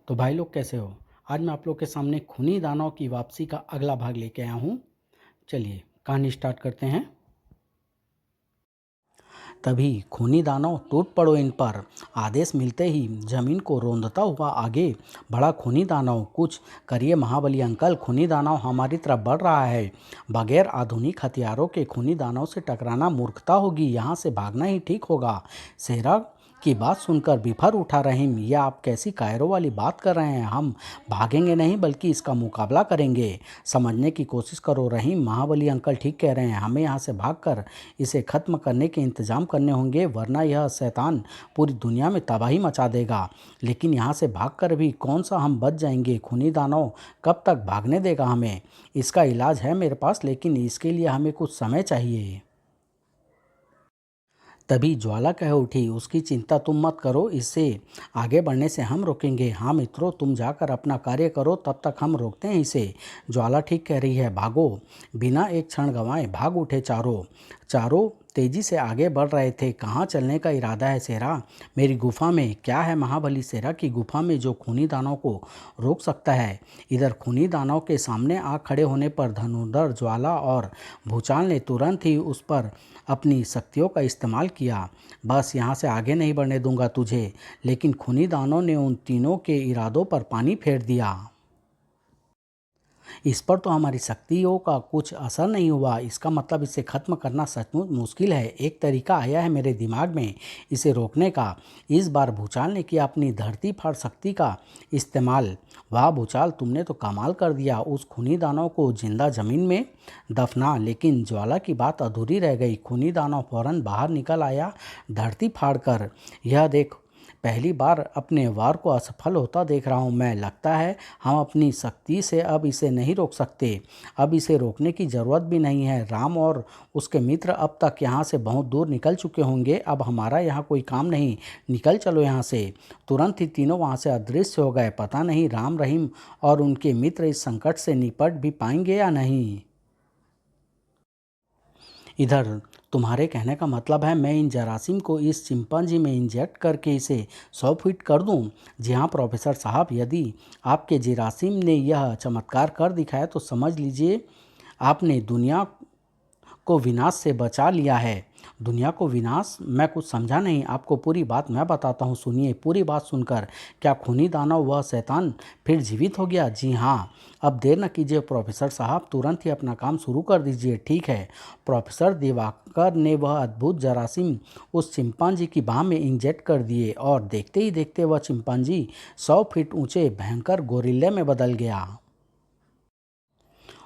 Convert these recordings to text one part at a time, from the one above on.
तो भाई लोग कैसे हो। आज मैं आप लोग के सामने खूनी दानव की वापसी का अगला भाग लेके आया हूँ। चलिए कहानी स्टार्ट करते हैं। तभी खूनी दानव टूट पड़ो इन पर। आदेश मिलते ही जमीन को रौंदता हुआ आगे बढ़ा खूनी दानव। कुछ करिए महाबली अंकल, खूनी दानव हमारी तरफ बढ़ रहा है। बगैर आधुनिक हथियारों के खूनी दानव से टकराना मूर्खता होगी। यहाँ से भागना ही ठीक होगा। सेहरा की बात सुनकर बिफर उठा रहीम। यह आप कैसी कायरों वाली बात कर रहे हैं। हम भागेंगे नहीं बल्कि इसका मुकाबला करेंगे। समझने की कोशिश करो रहीम, महाबली अंकल ठीक कह रहे हैं। हमें यहाँ से भागकर इसे ख़त्म करने के इंतज़ाम करने होंगे, वरना यह शैतान पूरी दुनिया में तबाही मचा देगा। लेकिन यहाँ से भागकर भी कौन सा हम बच जाएंगे। खूनी दानव कब तक भागने देगा हमें। इसका इलाज है मेरे पास, लेकिन इसके लिए हमें कुछ समय चाहिए। तभी ज्वाला कह उठी, उसकी चिंता तुम मत करो, इससे आगे बढ़ने से हम रोकेंगे। हाँ मित्रों, तुम जाकर अपना कार्य करो, तब तक हम रोकते हैं इसे। ज्वाला ठीक कह रही है, भागो। बिना एक क्षण गंवाए भाग उठे चारों। चारों तेजी से आगे बढ़ रहे थे। कहाँ चलने का इरादा है सेरा? मेरी गुफा में। क्या है महाबली? सेरा की गुफा में जो खूनी दानव को रोक सकता है। इधर खूनी दानव के सामने आ खड़े होने पर धनुर्धर ज्वाला और भूचाल ने तुरंत ही उस पर अपनी शक्तियों का इस्तेमाल किया। बस यहाँ से आगे नहीं बढ़ने दूंगा तुझे। लेकिन खूनी दानव ने उन तीनों के इरादों पर पानी फेर दिया। इस पर तो हमारी शक्तियों का कुछ असर नहीं हुआ। इसका मतलब इसे ख़त्म करना सचमुच मुश्किल है। एक तरीका आया है मेरे दिमाग में इसे रोकने का। इस बार भूचाल ने किया अपनी धरती फाड़ शक्ति का इस्तेमाल। वाह भूचाल, तुमने तो कमाल कर दिया। उस खूनी दानव को जिंदा जमीन में दफना। लेकिन ज्वाला की बात अधूरी रह गई। खूनी दानव फौरन बाहर निकल आया धरती फाड़ कर। यह देख, पहली बार अपने वार को असफल होता देख रहा हूँ मैं। लगता है हम अपनी शक्ति से अब इसे नहीं रोक सकते। अब इसे रोकने की ज़रूरत भी नहीं है। राम और उसके मित्र अब तक यहाँ से बहुत दूर निकल चुके होंगे। अब हमारा यहाँ कोई काम नहीं। निकल चलो यहाँ से। तुरंत ही तीनों वहाँ से अदृश्य हो गए। पता नहीं राम रहीम और उनके मित्र इस संकट से निपट भी पाएंगे या नहीं। इधर तुम्हारे कहने का मतलब है मैं इन जरासीम को इस चिंपांजी में इंजेक्ट करके इसे 100 फीट कर दूं? जी हाँ प्रोफेसर साहब, यदि आपके जरासीम ने यह चमत्कार कर दिखाया तो समझ लीजिए आपने दुनिया को विनाश से बचा लिया है। दुनिया को विनाश? मैं कुछ समझा नहीं। आपको पूरी बात मैं बताता हूँ, सुनिए। पूरी बात सुनकर क्या खूनी दानव वह शैतान फिर जीवित हो गया? जी हाँ। अब देर न कीजिए प्रोफेसर साहब, तुरंत ही अपना काम शुरू कर दीजिए। ठीक है। प्रोफेसर दिवाकर ने वह अद्भुत जरासीम उस चिंपांजी की बाह में इंजेक्ट कर दिए और देखते ही देखते वह चिंपांजी 100 फीट ऊंचे भयंकर गोरिल्ले में बदल गया।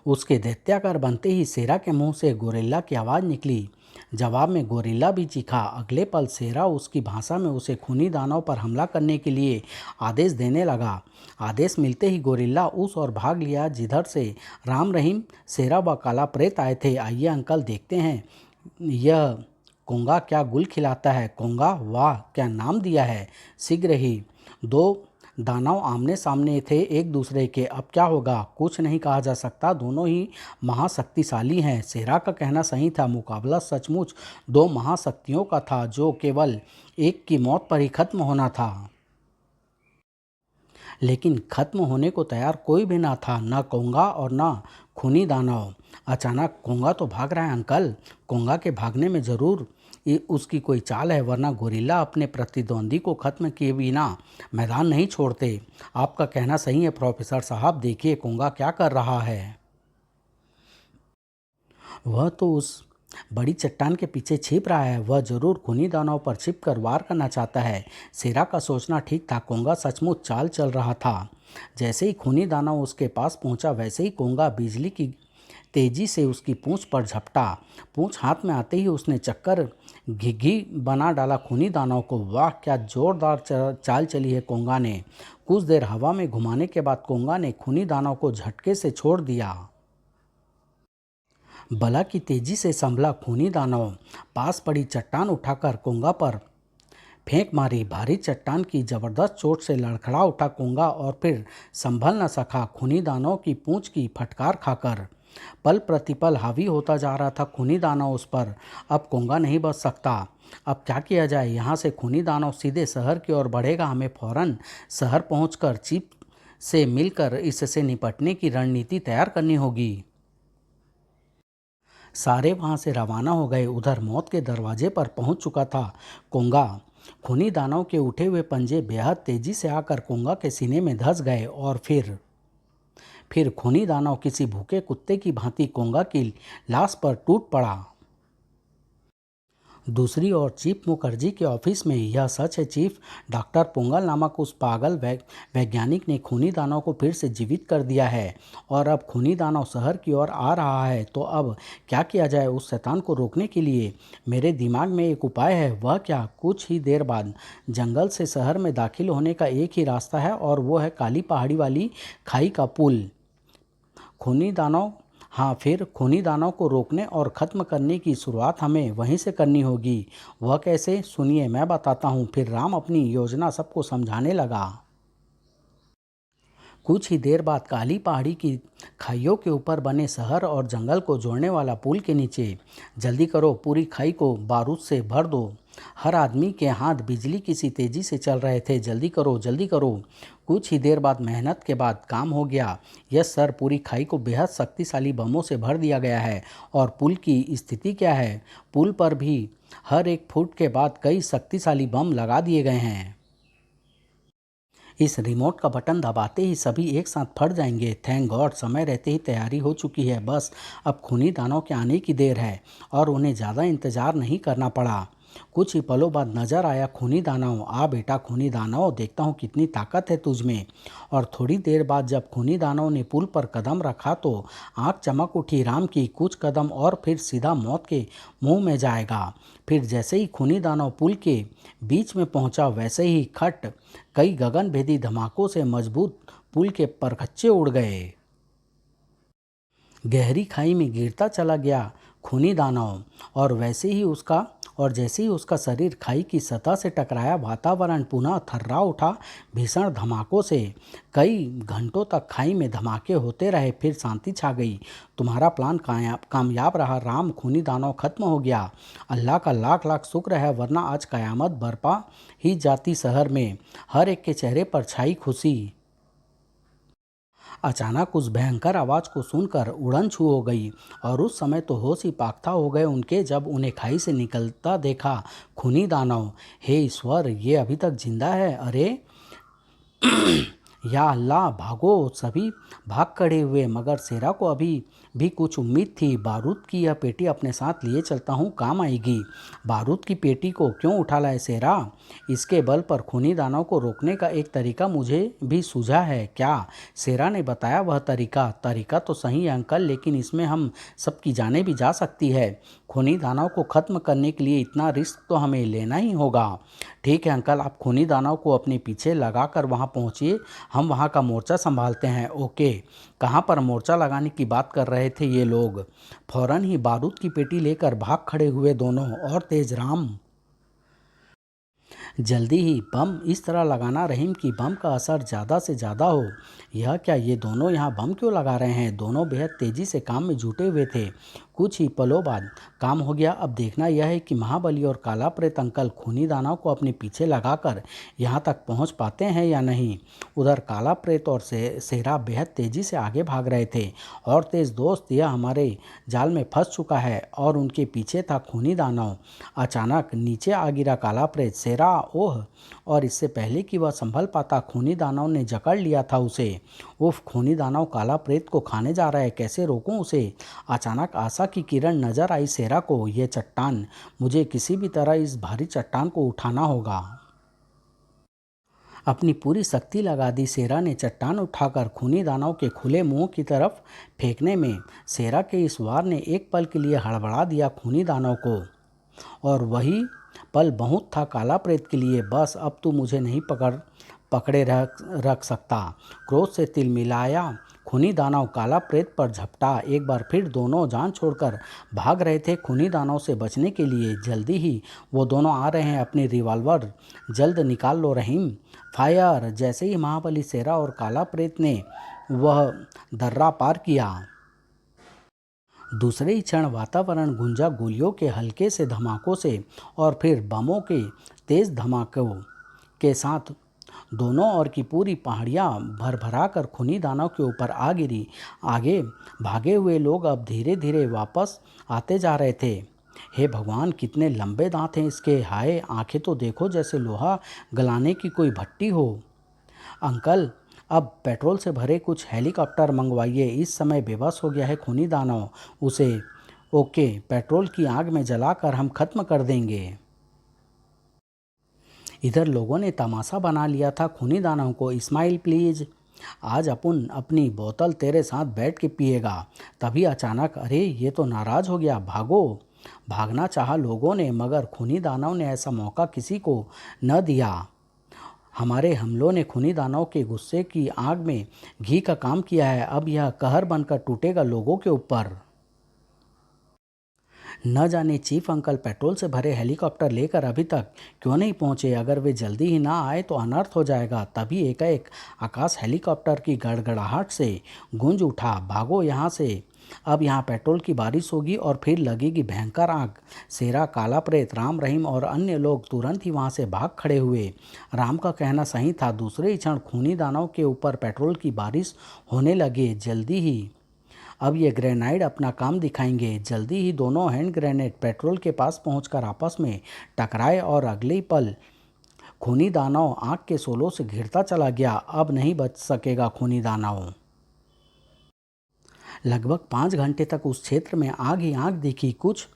उसके दैत्याकार बनते ही शेरा के मुंह से गोरिल्ला की आवाज़ निकली। जवाब में गोरिल्ला भी चीखा। अगले पल शेरा उसकी भाषा में उसे खूनी दानव पर हमला करने के लिए आदेश देने लगा। आदेश मिलते ही गोरिल्ला उस ओर भाग लिया जिधर से राम रहीम, शेरा व काला प्रेत आए थे। आइए अंकल देखते हैं यह कोंगा क्या गुल खिलाता है। कोंगा, वाह क्या नाम दिया है। शीघ्र ही दो दानव आमने सामने थे एक दूसरे के। अब क्या होगा कुछ नहीं कहा जा सकता। दोनों ही महाशक्तिशाली हैं। शेरा का कहना सही था। मुकाबला सचमुच दो महाशक्तियों का था जो केवल एक की मौत पर ही खत्म होना था। लेकिन खत्म होने को तैयार कोई भी ना था, न कोंगा और न खूनी दानव। अचानक कोंगा तो भाग रहा है अंकल। कोंगा के भागने में जरूर उसकी कोई चाल है, वरना गोरिल्ला अपने प्रतिद्वंदी को खत्म किए बिना मैदान नहीं छोड़ते। आपका कहना सही है प्रोफेसर साहब। देखिए कोंगा क्या कर रहा है। वह तो उस बड़ी चट्टान के पीछे छिप रहा है। वह जरूर खूनी दानव पर छिप कर वार करना चाहता है। शेरा का सोचना ठीक था। कोंगा सचमुच चाल चल रहा था। जैसे ही खूनी दानव उसके पास पहुंचा वैसे ही कोंगा बिजली की तेजी से उसकी पूंछ पर झपटा। पूंछ हाथ में आते ही उसने चक्कर घिघी बना डाला खूनी दानव को। वाह क्या जोरदार चाल चली है कोंगा ने। कुछ देर हवा में घुमाने के बाद कोंगा ने खूनी दानव को झटके से छोड़ दिया। बला की तेजी से संभला खूनी दानव पास पड़ी चट्टान उठाकर कोंगा पर फेंक मारी। भारी चट्टान की जबरदस्त चोट से लड़खड़ा उठा कोंगा और फिर संभल न सका। खूनी दानव की पूंछ की फटकार खाकर पल प्रतिपल हावी होता जा रहा था खूनी दानव उस पर। अब कोंगा नहीं बच सकता। अब क्या किया जाए? यहाँ से खूनी दानव सीधे शहर की ओर बढ़ेगा। हमें फौरन शहर पहुंचकर चीफ से मिलकर इससे निपटने की रणनीति तैयार करनी होगी। सारे वहां से रवाना हो गए। उधर मौत के दरवाजे पर पहुंच चुका था कोंगा। खूनी दानव के उठे हुए पंजे बेहद तेजी से आकर कोंगा के सीने में धंस गए और फिर खूनी दानव किसी भूखे कुत्ते की भांति कोंगा की लाश पर टूट पड़ा। दूसरी ओर चीफ मुखर्जी के ऑफिस में, यह सच है चीफ, डॉक्टर पोंगल नामक उस पागल वैज्ञानिक ने खूनी दानव को फिर से जीवित कर दिया है और अब खूनी दानव शहर की ओर आ रहा है। तो अब क्या किया जाए उस शैतान को रोकने के लिए? मेरे दिमाग में एक उपाय है। वह क्या? कुछ ही देर बाद जंगल से शहर में दाखिल होने का एक ही रास्ता है और वो है काली पहाड़ी वाली खाई का पुल। खूनी दानव हाँ, फिर खूनी दानव को रोकने और ख़त्म करने की शुरुआत हमें वहीं से करनी होगी। वह कैसे? सुनिए, मैं बताता हूँ। फिर राम अपनी योजना सबको समझाने लगा। कुछ ही देर बाद काली पहाड़ी की खाइयों के ऊपर बने शहर और जंगल को जोड़ने वाला पुल के नीचे, जल्दी करो, पूरी खाई को बारूद से भर दो। हर आदमी के हाथ बिजली की सी तेजी से चल रहे थे। जल्दी करो, जल्दी करो। कुछ ही देर बाद मेहनत के बाद काम हो गया। यस सर, पूरी खाई को बेहद शक्तिशाली बमों से भर दिया गया है। और पुल की स्थिति क्या है? पुल पर भी हर एक फुट के बाद कई शक्तिशाली बम लगा दिए गए हैं। इस रिमोट का बटन दबाते ही सभी एक साथ फट जाएंगे। थैंक गॉड, समय रहते ही तैयारी हो चुकी है। बस अब खूनी दानव के आने की देर है और उन्हें ज़्यादा इंतजार नहीं करना पड़ा। कुछ ही पलों बाद नजर आया खूनी दानव। आ बेटा खूनी दानव, देखता हूँ कितनी ताकत है तुझ में। और थोड़ी देर बाद जब खूनी दानव ने पुल पर कदम रखा तो आंख चमक उठी राम की। कुछ कदम और फिर सीधा मौत के मुंह में जाएगा। फिर जैसे ही खूनी दानव पुल के बीच में पहुंचा वैसे ही खट कई गगनभेदी धमाकों से मजबूत पुल के परखच्चे उड़ गए। गहरी खाई में गिरता चला गया खूनी दानव और जैसे ही उसका शरीर खाई की सतह से टकराया, वातावरण पुनः थर्रा उठा भीषण धमाकों से। कई घंटों तक खाई में धमाके होते रहे, फिर शांति छा गई। तुम्हारा प्लान कामयाब रहा राम, खूनी दानव खत्म हो गया। अल्लाह का लाख लाख शुक्र है, वरना आज कयामत बरपा ही जाती। शहर में हर एक के चेहरे पर छाई खुशी। अचानक उस भयंकर आवाज को सुनकर उड़न छू हो गई और उस समय तो होश ही पाक्ता हो गए उनके, जब उन्हें खाई से निकलता देखा खूनी दानव। हे ईश्वर, ये अभी तक जिंदा है। अरे या अल्लाह, भागो! सभी भाग खड़े हुए, मगर शेरा को अभी भी कुछ उम्मीद थी। बारूद की यह पेटी अपने साथ लिए चलता हूँ, काम आएगी। बारूद की पेटी को क्यों उठा लाए शेरा? इसके बल पर खूनी दानव को रोकने का एक तरीका मुझे भी सूझा है। क्या? शेरा ने बताया। वह तरीका तो सही है अंकल, लेकिन इसमें हम सबकी जानें भी जा सकती है। खूनी दानव को खत्म करने के लिए इतना रिस्क तो हमें लेना ही होगा। ठीक है अंकल, आप खूनी दानव को अपने पीछे लगाकर वहां पहुंचिए, हम वहां का मोर्चा संभालते हैं। ओके। कहाँ पर मोर्चा लगाने की बात कर रहे थे ये लोग? फौरन ही बारूद की पेटी लेकर भाग खड़े हुए दोनों। और तेज राम, जल्दी ही बम इस तरह लगाना रहीम कि बम का असर ज़्यादा से ज़्यादा हो। यह क्या, ये दोनों यहाँ बम क्यों लगा रहे हैं? दोनों बेहद तेज़ी से काम में जुटे हुए थे। कुछ ही पलों बाद काम हो गया। अब देखना यह है कि महाबली और काला प्रेत अंकल खूनी दानव को अपने पीछे लगाकर यहाँ तक पहुँच पाते हैं या नहीं। उधर काला प्रेत और शेरा बेहद तेज़ी से आगे भाग रहे थे। और तेज दोस्त, यह हमारे जाल में फंस चुका है। और उनके पीछे था खूनी दानव। अचानक नीचे आ गिरा काला प्रेत। शेरा, ओह! और इससे पहले कि वह संभल पाता, खूनी दानव ने जकड़ लिया था उसे। उफ, खूनी दानव काला प्रेत को खाने जा रहा है, कैसे रोकूं उसे? अचानक आशा की किरण नजर आई शेरा को। यह चट्टान, मुझे किसी भी तरह इस भारी चट्टान को उठाना होगा। अपनी पूरी शक्ति लगा दी। शेरा ने चट्टान उठाकर खूनी दानव के खुले मुंह की तरफ फेंकने में शेरा के इस वार ने एक पल के लिए हड़बड़ा दिया खूनी दानव को। और वही पल बहुत था काला प्रेत के लिए। बस अब तू मुझे नहीं पकड़े रख सकता। क्रोध से तिलमिलाया खूनी दानव काला प्रेत पर झपटा। एक बार फिर दोनों जान छोड़कर भाग रहे थे खूनी दानव से बचने के लिए। जल्दी ही वो दोनों आ रहे हैं, अपनी रिवॉल्वर जल्द निकाल लो रहीम। फायर! जैसे ही महाबली, शेरा और काला प्रेत ने वह दर्रा पार किया, दूसरे ही क्षण वातावरण गूंजा गोलियों के हल्के से धमाकों से और फिर बमों के तेज धमाकों के साथ। दोनों ओर की पूरी पहाड़ियाँ भरभरा कर खूनी दानव के ऊपर आ गिरी। आगे भागे हुए लोग अब धीरे धीरे वापस आते जा रहे थे। हे भगवान, कितने लंबे दांत हैं इसके! हाय, आंखें तो देखो जैसे लोहा गलाने की कोई भट्टी हो। अंकल, अब पेट्रोल से भरे कुछ हेलीकॉप्टर मंगवाइए, इस समय बेबस हो गया है खूनी दानव। उसे ओके, पेट्रोल की आग में जलाकर हम खत्म कर देंगे। इधर लोगों ने तमाशा बना लिया था खूनी दानव को। स्माइल प्लीज, आज अपन अपनी बोतल तेरे साथ बैठ के पिएगा। तभी अचानक, अरे ये तो नाराज हो गया, भागो। भागना चाहा लोगों ने, मगर खूनी दानव ने ऐसा मौका किसी को न दिया। हमारे हमलों ने खूनी दानव के गुस्से की आग में घी का काम किया है। अब यह कहर बनकर टूटेगा लोगों के ऊपर। न जाने चीफ अंकल पेट्रोल से भरे हेलीकॉप्टर लेकर अभी तक क्यों नहीं पहुंचे। अगर वे जल्दी ही ना आए तो अनर्थ हो जाएगा। तभी एकाएक आकाश हेलीकॉप्टर की गड़गड़ाहट से गूंज उठा, भागो यहाँ से, अब यहाँ पेट्रोल की बारिश होगी और फिर लगेगी भयंकर आग। शेरा, काला प्रेत, राम रहीम और अन्य लोग तुरंत ही वहाँ से भाग खड़े हुए। राम का कहना सही था, दूसरे ही क्षण खूनी दानव के ऊपर पेट्रोल की बारिश होने लगे। जल्दी ही अब ये ग्रेनाइड अपना काम दिखाएंगे। जल्दी ही दोनों हैंड ग्रेनेड पेट्रोल के पास पहुंचकर आपस में टकराए और अगले ही पल खूनी दानव आग के शोलों से घिरता चला गया। अब नहीं बच सकेगा खूनी दानव। लगभग 5 घंटे तक उस क्षेत्र में आग ही आग दिखी, कुछ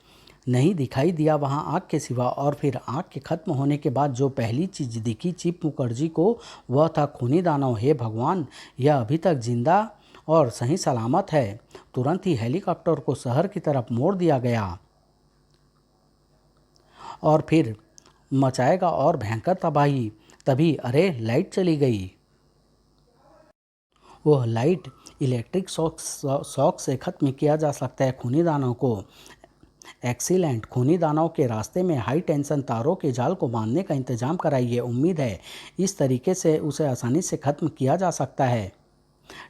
नहीं दिखाई दिया वहां आग के सिवा। और फिर आग के खत्म होने के बाद जो पहली चीज दिखी चीफ मुखर्जी को, वह था खूनी दानव। हे भगवान, यह अभी तक जिंदा और सही सलामत है। तुरंत ही हेलीकॉप्टर को शहर की तरफ मोड़ दिया गया और फिर मचाएगा और भयंकर तबाही। तभी अरे, लाइट चली गई। वह लाइट इलेक्ट्रिक शॉक से खत्म किया जा सकता है खूनी दानव को। एक्सीलेंट, खूनी दानव के रास्ते में हाई टेंशन तारों के जाल को बांधने का इंतजाम कराइए। उम्मीद है इस तरीके से उसे आसानी से खत्म किया जा सकता है।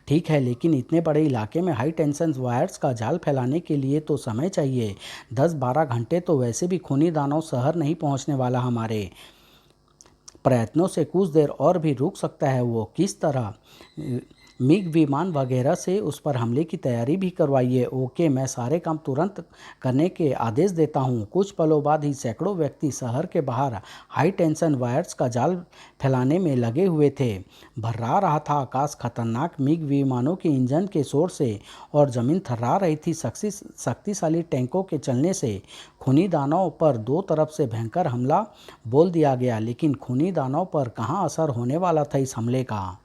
ठीक है, लेकिन इतने बड़े इलाके में हाई टेंशन वायर्स का जाल फैलाने के लिए तो समय चाहिए। 10-12 घंटे तो वैसे भी खूनी दानव शहर नहीं पहुंचने वाला। हमारे प्रयत्नों से कुछ देर और भी रुक सकता है। वो किस तरह मिग विमान वगैरह से उस पर हमले की तैयारी भी करवाइए। ओके, मैं सारे काम तुरंत करने के आदेश देता हूँ। कुछ पलों बाद ही सैकड़ों व्यक्ति शहर के बाहर हाई टेंशन वायर्स का जाल फैलाने में लगे हुए थे। भर्रा रहा था आकाश खतरनाक मिग विमानों के इंजन के शोर से और जमीन थर्रा रही थी शक्तिशाली टैंकों के चलने से। खूनी दानव पर दो तरफ से भयंकर हमला बोल दिया गया, लेकिन खूनी दानव पर कहाँ असर होने वाला था इस हमले का।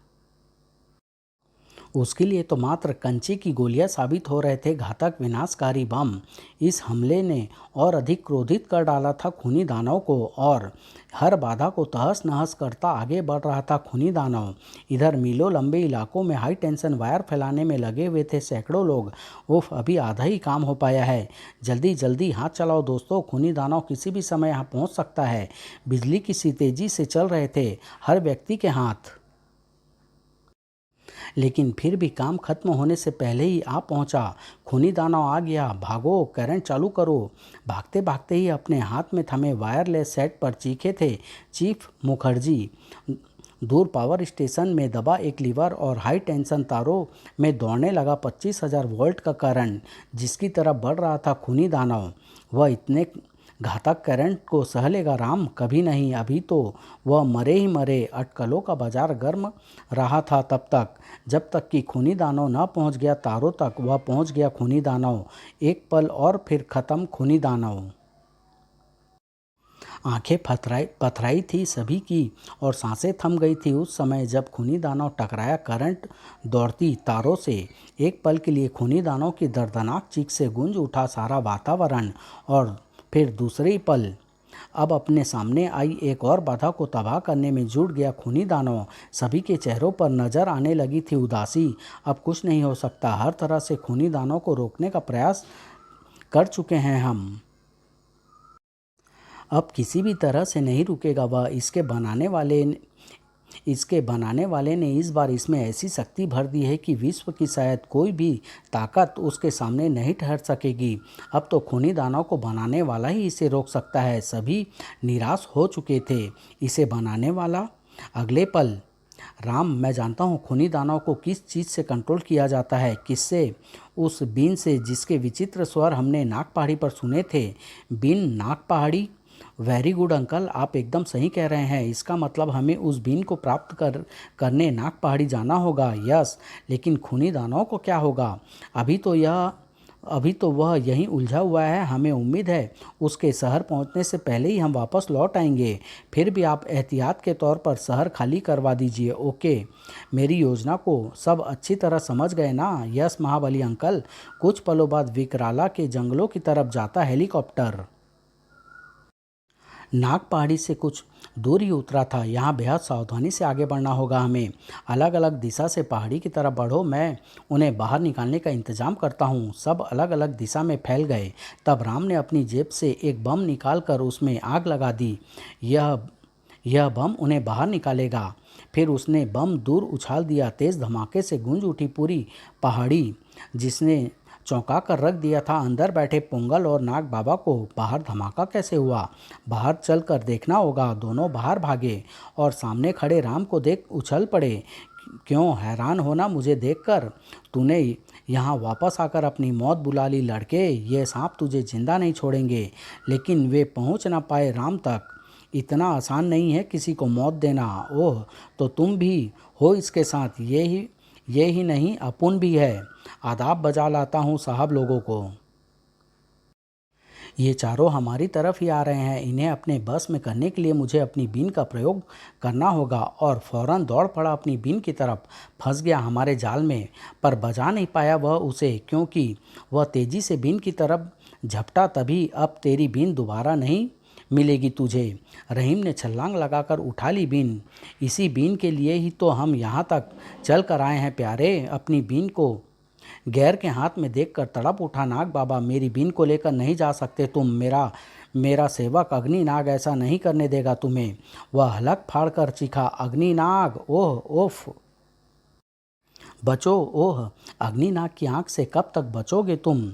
उसके लिए तो मात्र कंचे की गोलियां साबित हो रहे थे घातक विनाशकारी बम। इस हमले ने और अधिक क्रोधित कर डाला था खूनी दानव को और हर बाधा को तहस नहस करता आगे बढ़ रहा था खूनी दानव। इधर मीलों लंबे इलाकों में हाई टेंशन वायर फैलाने में लगे हुए थे सैकड़ों लोग। उफ, अभी आधा ही काम हो पाया है। जल्दी जल्दी हाथ चलाओ दोस्तों, खूनी दानव किसी भी समय यहाँ पहुँच सकता है। बिजली की सी तेजी से चल रहे थे हर व्यक्ति के हाथ, लेकिन फिर भी काम खत्म होने से पहले ही आ पहुंचा। खूनी दानव आ गया, भागो, करंट चालू करो। भागते भागते ही अपने हाथ में थमे वायरलेस सेट पर चीखे थे चीफ मुखर्जी। दूर पावर स्टेशन में दबा एक लीवर और हाई टेंशन तारों में दौड़ने लगा 25,000 वोल्ट का करंट, जिसकी तरफ बढ़ रहा था खूनी दानव। वह इतने घातक करंट को सह लेगा राम? कभी नहीं। अभी तो वह मरे ही मरे। अटकलों का बाजार गर्म रहा था तब तक, जब तक कि खूनी दानव न पहुंच गया तारों तक। वह पहुंच गया खूनी दानव। एक पल और फिर खत्म खूनी दानव। आंखें पथराई थी सभी की और सांसें थम गई थी उस समय जब खूनी दानव टकराया करंट दौड़ती तारों से। एक पल के लिए खूनी दानव की दर्दनाक चीख से गूंज उठा सारा वातावरण और फिर दूसरे ही पल अब अपने सामने आई एक और बाधा को तबाह करने में जुट गया खूनी दानव। सभी के चेहरों पर नजर आने लगी थी उदासी। अब कुछ नहीं हो सकता। हर तरह से खूनी दानव को रोकने का प्रयास कर चुके हैं हम। अब किसी भी तरह से नहीं रुकेगा वह। इसके बनाने वाले इसके बनाने वाले ने इस बार इसमें ऐसी शक्ति भर दी है कि विश्व की शायद कोई भी ताकत उसके सामने नहीं ठहर सकेगी। अब तो खूनी दानव को बनाने वाला ही इसे रोक सकता है। सभी निराश हो चुके थे। इसे बनाने वाला अगले पल, राम, मैं जानता हूँ खूनी दानव को किस चीज़ से कंट्रोल किया जाता है। किससे? उस बीन से जिसके विचित्र स्वर हमने नाग पहाड़ी पर सुने थे। बीन नाग पहाड़ी? वेरी गुड अंकल, आप एकदम सही कह रहे हैं। इसका मतलब हमें उस बीन को प्राप्त करने नाग पहाड़ी जाना होगा। यस, लेकिन खूनी दानव को क्या होगा? अभी तो वह यहीं उलझा हुआ है। हमें उम्मीद है उसके शहर पहुंचने से पहले ही हम वापस लौट आएंगे। फिर भी आप एहतियात के तौर पर शहर खाली करवा दीजिए। ओके, मेरी योजना को सब अच्छी तरह समझ गए ना? यस महाबली अंकल। कुछ पलों बाद विकराला के जंगलों की तरफ जाता हेलीकॉप्टर नाग पहाड़ी से कुछ दूर ही उतरा था। यहाँ बेहद सावधानी से आगे बढ़ना होगा हमें। अलग अलग दिशा से पहाड़ी की तरफ बढ़ो, मैं उन्हें बाहर निकालने का इंतजाम करता हूँ। सब अलग अलग दिशा में फैल गए। तब राम ने अपनी जेब से एक बम निकालकर उसमें आग लगा दी। यह बम उन्हें बाहर निकालेगा। फिर उसने बम दूर उछाल दिया। तेज धमाके से गूंज उठी पूरी पहाड़ी, जिसने चौंका कर रख दिया था अंदर बैठे पोंगल और नाग बाबा को। बाहर धमाका कैसे हुआ? बाहर चल कर देखना होगा। दोनों बाहर भागे और सामने खड़े राम को देख उछल पड़े। क्यों हैरान होना मुझे देखकर? तूने यहाँ वापस आकर अपनी मौत बुला ली लड़के। ये सांप तुझे जिंदा नहीं छोड़ेंगे। लेकिन वे पहुँच ना पाए राम तक। इतना आसान नहीं है किसी को मौत देना। ओह, तो तुम भी हो इसके साथ। ये ही नहीं, अपुन भी है। आदाब बजा लाता हूँ साहब लोगों को। ये चारों हमारी तरफ ही आ रहे हैं। इन्हें अपने बस में करने के लिए मुझे अपनी बीन का प्रयोग करना होगा। और फौरन दौड़ पड़ा अपनी बीन की तरफ। फंस गया हमारे जाल में, पर बजा नहीं पाया वह उसे, क्योंकि वह तेजी से बीन की तरफ झपटा। तभी अब तेरी बीन दोबारा नहीं मिलेगी तुझे। रहीम ने छलांग लगाकर उठा ली बीन। इसी बीन के लिए ही तो हम यहाँ तक चल कर आए हैं प्यारे। अपनी बीन को गैर के हाथ में देखकर तड़प उठा नाग बाबा। मेरी बीन को लेकर नहीं जा सकते तुम। मेरा सेवक अग्नि नाग ऐसा नहीं करने देगा तुम्हें। वह हलक फाड़ कर चीखा, अग्नि नाग, ओह ओफ, बचो। ओह, अग्नि नाग की आंख से कब तक बचोगे तुम?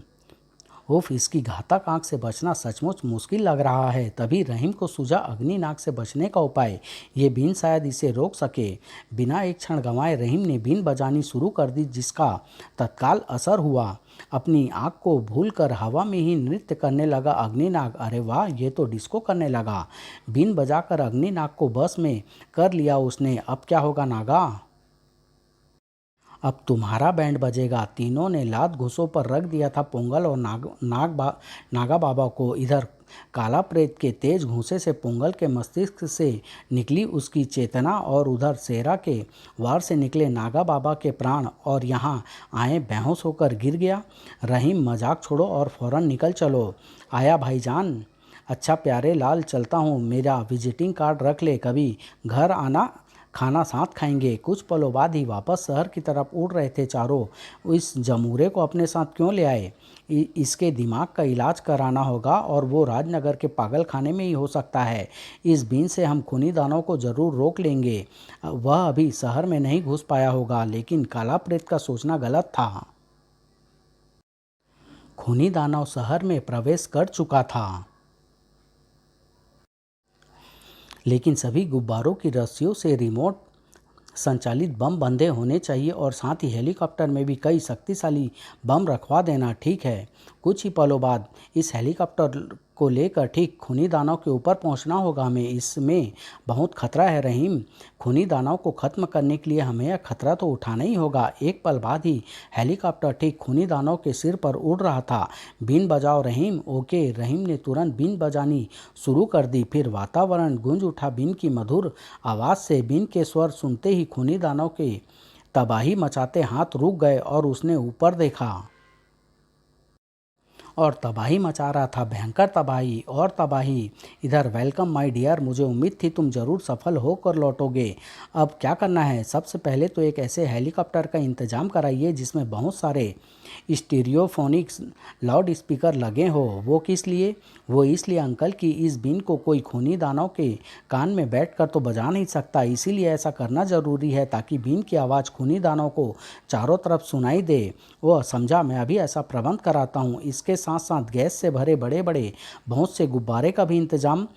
उफ, इसकी घातक आंख से बचना सचमुच मुश्किल लग रहा है। तभी रहीम को सूझा अग्नि नाग से बचने का उपाय। ये बीन शायद इसे रोक सके। बिना एक क्षण गंवाए रहीम ने बीन बजानी शुरू कर दी, जिसका तत्काल असर हुआ। अपनी आंख को भूलकर हवा में ही नृत्य करने लगा अग्निनाग। अरे वाह, ये तो डिस्को करने लगा। बीन बजाकर अग्निनाग को बस में कर लिया उसने। अब क्या होगा नागा? अब तुम्हारा बैंड बजेगा। तीनों ने लात घुसों पर रख दिया था पोंगल और नागा बाबा को। इधर काला प्रेत के तेज घूंसे से पोंगल के मस्तिष्क से निकली उसकी चेतना, और उधर सेरा के वार से निकले नागा बाबा के प्राण। और यहाँ आए बेहोश होकर गिर गया। रहीम, मजाक छोड़ो और फौरन निकल चलो। आया भाईजान। अच्छा प्यारे लाल, चलता हूँ। मेरा विजिटिंग कार्ड रख ले, कभी घर आना, खाना साथ खाएंगे। कुछ पलों बाद ही वापस शहर की तरफ उड़ रहे थे चारों। इस जमूरे को अपने साथ क्यों ले आए? इसके दिमाग का इलाज कराना होगा, और वो राजनगर के पागल खाने में ही हो सकता है। इस बीन से हम खूनी दानव को जरूर रोक लेंगे। वह अभी शहर में नहीं घुस पाया होगा। लेकिन काला प्रेत का सोचना गलत था। खूनी दानव शहर में प्रवेश कर चुका था। लेकिन सभी गुब्बारों की रस्सियों से रिमोट संचालित बम बंधे होने चाहिए, और साथ ही हेलीकॉप्टर में भी कई शक्तिशाली बम रखवा देना। ठीक है। कुछ ही पलों बाद इस हेलीकॉप्टर को लेकर ठीक खूनी दानव के ऊपर पहुंचना होगा हमें। इसमें बहुत खतरा है रहीम। खूनी दानव को खत्म करने के लिए हमें यह खतरा तो उठाना ही होगा। एक पल बाद ही हेलीकॉप्टर ठीक खूनी दानव के सिर पर उड़ रहा था। बीन बजाओ रहीम। ओके। रहीम ने तुरंत बीन बजानी शुरू कर दी। फिर वातावरण गूंज उठा बीन की मधुर आवाज़ से। बीन के स्वर सुनते ही खूनी दानव के तबाही मचाते हाथ रुक गए, और उसने ऊपर देखा और तबाही मचा रहा था, भयंकर तबाही और तबाही। इधर वेलकम माय डियर, मुझे उम्मीद थी तुम ज़रूर सफल होकर लौटोगे। अब क्या करना है? सबसे पहले तो एक ऐसे हेलीकॉप्टर का इंतज़ाम कराइए जिसमें बहुत सारे स्टीरियोफोनिक्स लाउड स्पीकर लगे हो। वो किस लिए? वो इसलिए अंकल कि इस बीन को कोई खूनी दानव के कान में बैठकर तो बजा नहीं सकता, इसीलिए ऐसा करना ज़रूरी है ताकि बीन की आवाज़ खूनी दानव को चारों तरफ सुनाई दे। वो समझा, मैं अभी ऐसा प्रबंध कराता हूँ। इसके साथ साथ गैस से भरे बड़े बड़े बहुत से गुब्बारे का भी इंतजाम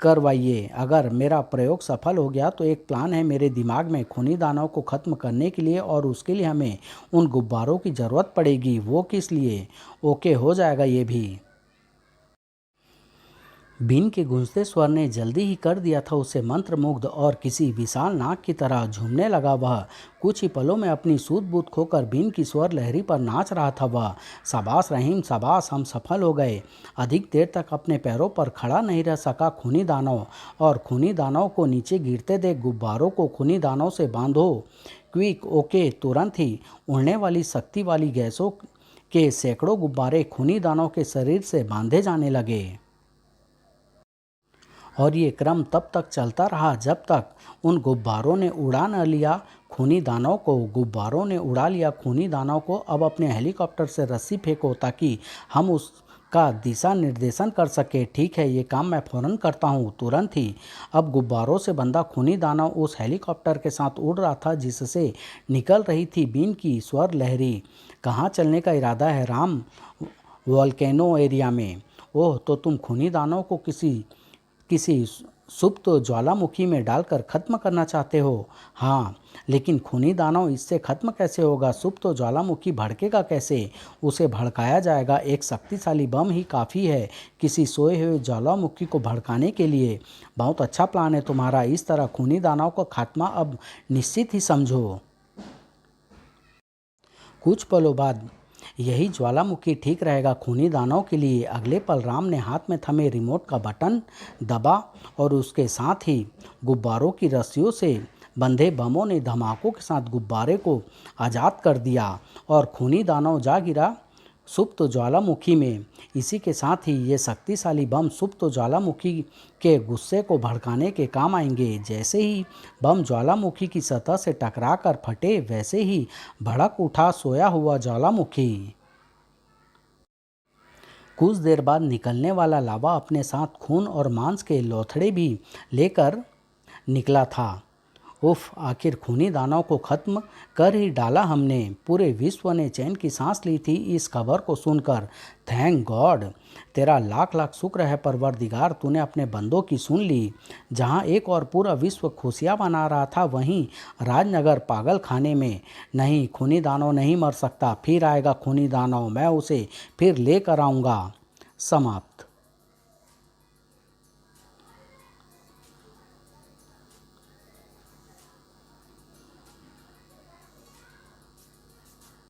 करवाइए। अगर मेरा प्रयोग सफल हो गया तो एक प्लान है मेरे दिमाग में खूनी दानव को ख़त्म करने के लिए, और उसके लिए हमें उन गुब्बारों की ज़रूरत पड़ेगी। वो किस लिए? ओके, हो जाएगा ये भी। बीन के गूंजते स्वर ने जल्दी ही कर दिया था उसे मंत्रमुग्ध, और किसी विशाल नाग की तरह झूमने लगा वह। कुछ ही पलों में अपनी सूझबूझ खोकर बीन की स्वर लहरी पर नाच रहा था वह। शाबाश रहीम, शाबाश, हम सफल हो गए। अधिक देर तक अपने पैरों पर खड़ा नहीं रह सका खूनी दानव, और खूनी दानव को नीचे गिरते देख गुब्बारों को खूनी दानव से बांधो। Quick, okay. तुरंत ही उड़ने वाली शक्ति वाली गैसों के सैकड़ों गुब्बारे खूनी दानव के शरीर से बांधे जाने लगे, और ये क्रम तब तक चलता रहा जब तक उन गुब्बारों ने उड़ा न लिया खूनी दानव को। गुब्बारों ने उड़ा लिया खूनी दानव को। अब अपने हेलीकॉप्टर से रस्सी फेंको ताकि हम उसका दिशा निर्देशन कर सके। ठीक है, ये काम मैं फ़ौरन करता हूँ। तुरंत ही अब गुब्बारों से बंधा खूनी दानव उस हेलीकॉप्टर के साथ उड़ रहा था जिससे निकल रही थी बीन की स्वर लहरी। कहाँ चलने का इरादा है राम? वोल्केनो एरिया में। ओह, तो तुम खूनी दानव को किसी किसी सुप्त ज्वालामुखी में डालकर खत्म करना चाहते हो? हाँ, लेकिन खूनी दानव इससे खत्म कैसे होगा? सुप्त ज्वालामुखी भड़केगा कैसे? उसे भड़काया जाएगा। एक शक्तिशाली बम ही काफ़ी है किसी सोए हुए ज्वालामुखी को भड़काने के लिए। बहुत अच्छा प्लान है तुम्हारा। इस तरह खूनी दानव का खात्मा अब निश्चित ही समझो। कुछ पलों बाद यही ज्वालामुखी ठीक रहेगा खूनी दानव के लिए। अगले पल राम ने हाथ में थमे रिमोट का बटन दबा, और उसके साथ ही गुब्बारों की रस्सियों से बंधे बमों ने धमाकों के साथ गुब्बारे को आज़ाद कर दिया, और खूनी दानव जा गिरा सुप्त ज्वालामुखी में। इसी के साथ ही ये शक्तिशाली बम सुप्त ज्वालामुखी के गुस्से को भड़काने के काम आएंगे। जैसे ही बम ज्वालामुखी की सतह से टकराकर फटे, वैसे ही भड़क उठा सोया हुआ ज्वालामुखी। कुछ देर बाद निकलने वाला लावा अपने साथ खून और मांस के लोथड़े भी लेकर निकला था। उफ, आखिर खूनी दानव को खत्म कर ही डाला हमने। पूरे विश्व ने चैन की सांस ली थी इस खबर को सुनकर। Thank God. तेरा लाख लाख शुक्र है परवरदिगार, तूने अपने बंदों की सुन ली। जहां एक और पूरा विश्व खुशियां मना रहा था, वहीं राजनगर पागल खाने में। नहीं, खूनी दानव नहीं मर सकता। फिर आएगा खूनी दानव, मैं उसे फिर लेकर आऊँगा। समाप्त।